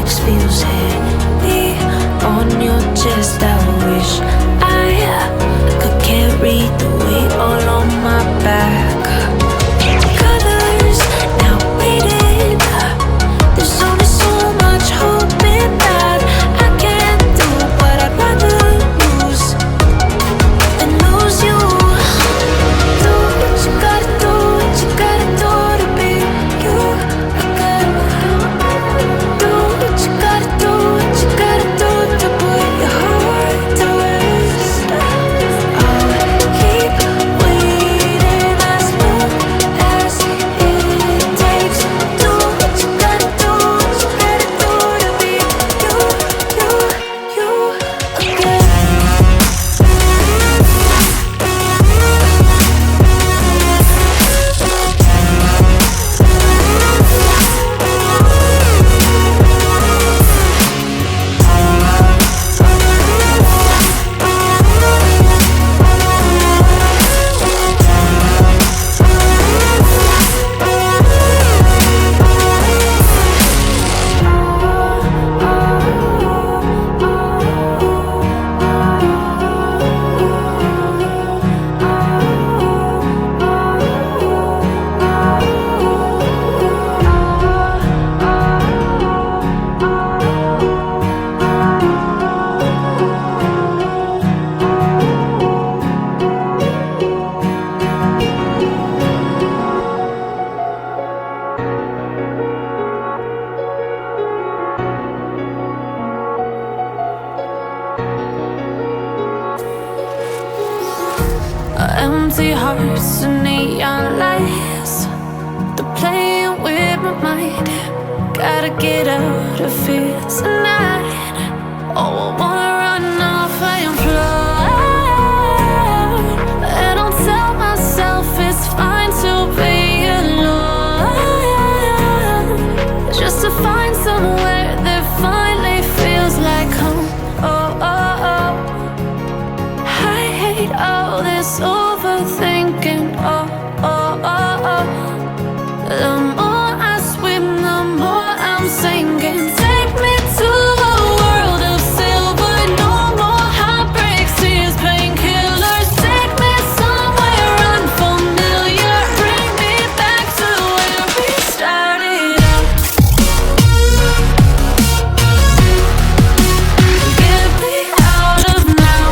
Just feels heavy on your chest. I wish I could carry the weight all on my back. Colors now faded. There's only so much hoping that I can do, but I'd rather lose than lose you. Do what you gotta do, what you gotta do to be you again. Do what you gotta do, what you gotta do to put your heart to rest. I'll keep waiting as long as it takes. Do what you gotta do, what you gotta do to be you again. Empty hearts and neon lights, they're playing with my mind. Gotta get out of here tonight. Oh, I wanna